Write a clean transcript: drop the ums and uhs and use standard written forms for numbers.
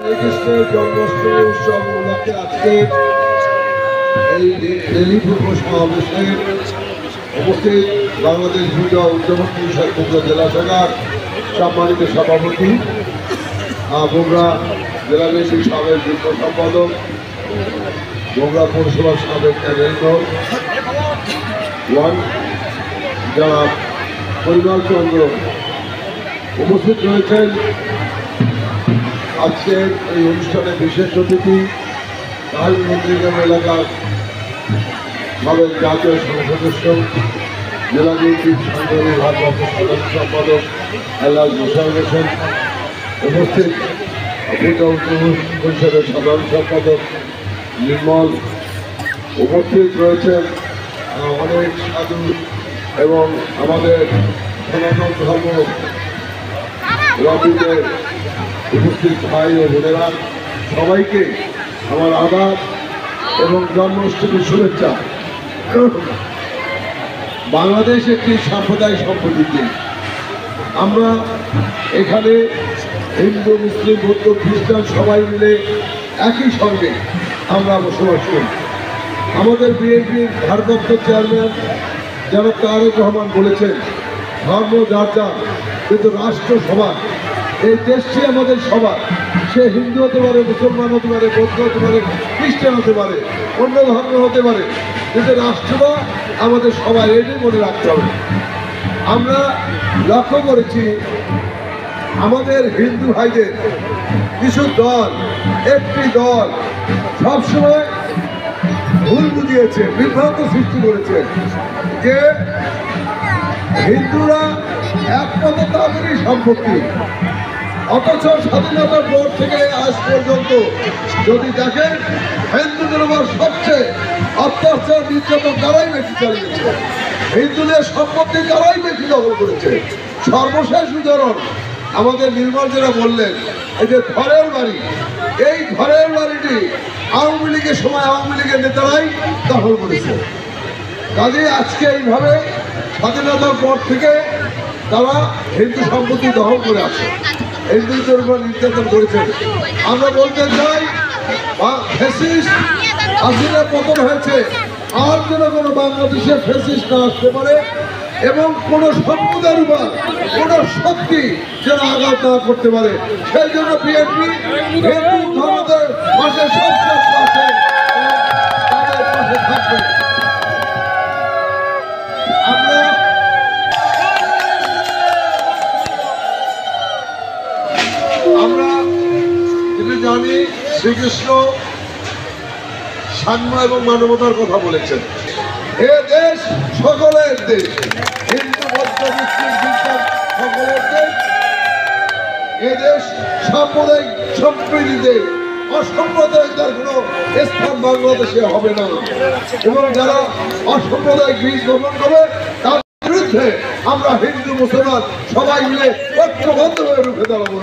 শ্রীকৃষ্ণের জন্মাষ্টমী উৎসব উপলক্ষে আজকে এই রেলিপুর সমাবেশে উপস্থিত বাংলাদেশ পূজা উদযাপন পরিষদ বগুড়া জেলা শাখার সম্মানিত সভাপতি, বগুড়া জেলা বিএনপির সাবেক যুগ্ম সম্পাদক, বগুড়া পৌরসভার সাবেক ক্যাবিনেট ওয়ান যারা পরিবার চন্দ্র উপস্থিত রয়েছেন। আজকের এই অনুষ্ঠানে বিশেষ অতিথি মন্ত্রীগ্রাম এলাকার সাবেক জাতীয় সংসদ সদস্য, জেলা বিএনপির সাংগঠনিক ভারপ্রাপ্ত সাধারণ সম্পাদক আল্লাহ মোশাররফ হোসেন, উপস্থিত পূজা উদযাপন পরিষদের সাধারণ সম্পাদক নির্মল, উপস্থিত রয়েছেন অনেক সাধু এবং আমাদের সনাতন ধর্ম রবিদের উপস্থিত ভাই ও বোনেরা, সবাইকে আমার আদাব এবং জন্মাষ্টমীর শুভেচ্ছা। বাংলাদেশ একটি সাম্প্রদায়িক সম্প্রীতির দেশ। আমরা এখানে হিন্দু, মুসলিম, বৌদ্ধ, খ্রিস্টান সবাই মিলে একই সঙ্গে আমরা বসবাস করি। আমাদের বিএনপির ভারপ্রাপ্ত চেয়ারম্যান জনাব তারেক রহমান বলেছেন, ধর্ম যার যার, কিন্তু রাষ্ট্র সবার। এই দেশটি আমাদের সবার। সে হিন্দু হতে পারে, মুসলমান হতে পারে, বৌদ্ধ হতে পারে, খ্রিস্টান হতে পারে, অন্য ধর্ম হতে পারে, কিন্তু রাষ্ট্রটা আমাদের সবার। এটাই মনে রাখতে হবে। আমরা লক্ষ্য করেছি আমাদের হিন্দু ভাইদের কিছু দল, একটি দল সবসময় ভুল বুঝিয়েছে, বিভ্রান্ত সৃষ্টি করেছে যে হিন্দুরা একমাত্র তাদেরই সম্পত্তি। অথচ স্বাধীনতার পর থেকে আজ পর্যন্ত যদি দেখেন, হিন্দুদের উপর সবচেয়ে অত্যাচার নির্যাতন তারাই বেশি চালিয়েছে, হিন্দুদের সম্পত্তি তারাই বেশি দখল করেছে। সর্বশেষ উদাহরণ আমাদের নির্মল যারা বললেন, এই যে ঘরের বাড়ি, এই ঘরের বাড়িটি আওয়ামী লীগের সময় আওয়ামী লীগের নেতারাই দখল করেছে। কাজে আজকে এইভাবে স্বাধীনতার পর থেকে তারা হিন্দু সম্পত্তি দখল করে আছে, হিন্দুদের উপর নির্যাতন করেছে। আমরা বলতে চাই, ফ্যাসিস্ট হাসিনা পতন হয়েছে, আর যেন কোনো বাংলাদেশে ফ্যাসিস্ট না আসতে পারে এবং কোনো সম্প্রদায়ের উপর কোনো শক্তি যেন আঘাত না করতে পারে, সেই জন্য বিএনপি হিন্দু ধর্মদের পাশে সবচেয়ে পাশে তাদের পাশে থাকবে। আমরা যেটা জানি, শ্রীকৃষ্ণ সাম্য এবং মানবতার কথা বলেছেন। এ দেশ সকলের দেশ, হিন্দু, বৌদ্ধ, মুসলিম, খ্রিস্টান সকলের দেশ। এ দেশ সাম্প্রদায়িক সম্প্রীতি দেশ। অসাম্প্রদায়িকতার কোনো স্থান বাংলাদেশে হবে না এবং যারা অসাম্প্রদায়িক বীজ বপন করবে তার বিরুদ্ধে আমরা হিন্দু মুসলমান সবাই মিলে ঐক্যবদ্ধভাবে রুখে দাঁড়াবো।